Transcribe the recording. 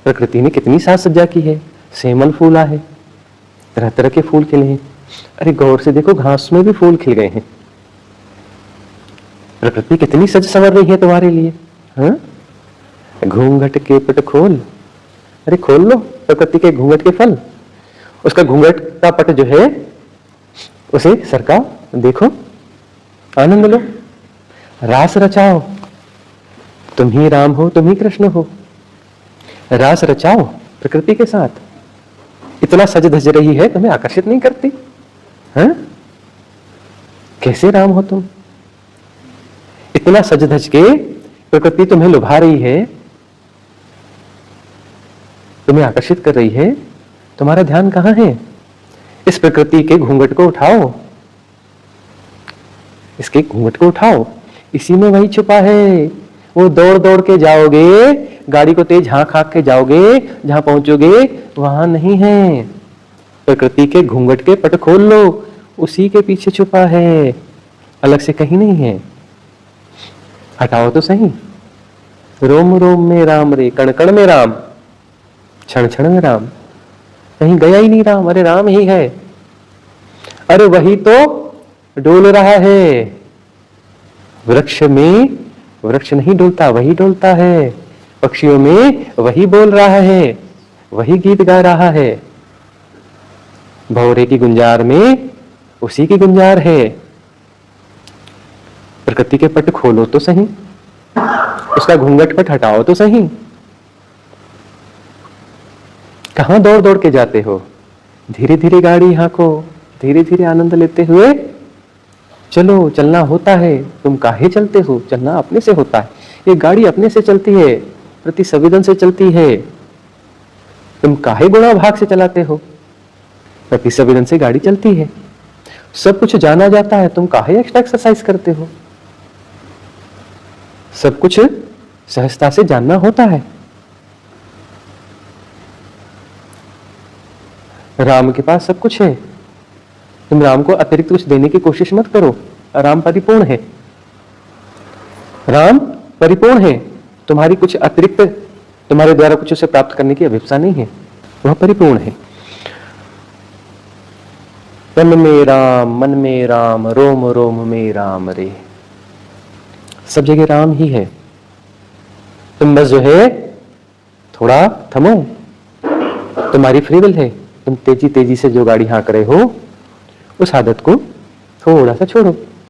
प्रकृति ने कितनी साज सज्जा की है, सेमल फूला है, तरह तरह के फूल खिले हैं। अरे गौर से देखो, घास में भी फूल खिल गए हैं। प्रकृति कितनी सज संवर रही है तुम्हारे लिए। हाँ, घूंघट के पट खोल, अरे खोल लो प्रकृति के घूंघट के फल। उसका घूंघट का पट जो है उसे सरकाओ, देखो, आनंद लो, रास रचाओ। तुम ही राम हो, तुम ही कृष्ण हो। रास रचाओ प्रकृति के साथ। इतना सज धज रही है, तुम्हें आकर्षित नहीं करती? हाँ, कैसे राम हो तुम? इतना सज धज के प्रकृति तुम्हें लुभा रही है, तुम्हें आकर्षित कर रही है, तुम्हारा ध्यान कहां है? इस प्रकृति के घूंघट को उठाओ, इसके घूंघट को उठाओ, इसी में वही छुपा है। वो दौड़ दौड़ के जाओगे, गाड़ी को तेज हाँक हाँक के जाओगे, जहां पहुंचोगे वहां नहीं है। प्रकृति के घूंघट के पट खोल लो, उसी के पीछे छुपा है, अलग से कहीं नहीं है। हटाओ तो सही। रोम रोम में राम रे, कण कण में राम, क्षण क्षण में राम, कहीं गया ही नहीं राम। अरे राम ही है। अरे वही तो डोल रहा है। वृक्ष में वृक्ष नहीं डोलता, वही डोलता है। पक्षियों में वही बोल रहा है, वही गीत गा रहा है। भौरे की गुंजार में उसी की गुंजार है। प्रकृति के पट खोलो तो सही, उसका घूंघट पट हटाओ तो सही। कहां दौड़ दौड़ के जाते हो? धीरे धीरे गाड़ी हाँको, धीरे धीरे आनंद लेते हुए चलो। चलना होता है, तुम काहे चलते हो? चलना अपने से होता है। ये गाड़ी अपने से चलती है, प्रति संवेदन से चलती है। तुम काहे गुणा भाग से चलाते हो? प्रति संवेदन से गाड़ी चलती है। सब कुछ जाना जाता है, तुम काहे एक्स्ट्रा एक्सरसाइज करते हो? सब कुछ सहजता से जानना होता है। राम के पास सब कुछ है, तुम राम को अतिरिक्त कुछ देने की कोशिश मत करो। राम परिपूर्ण है, राम परिपूर्ण है। तुम्हारी कुछ अतिरिक्त, तुम्हारे द्वारा कुछ उसे प्राप्त करने की अभिप्सा नहीं है, वह परिपूर्ण है। तन में राम, मन में राम, रोम रोम में राम रे। सब जगह राम ही है। तुम बस जो है थोड़ा थमो, तुम्हारी फ्री विल है। तुम तेजी तेजी से जो गाड़ी हाँक रहे हो, उस आदत को थोड़ा सा छोड़ो।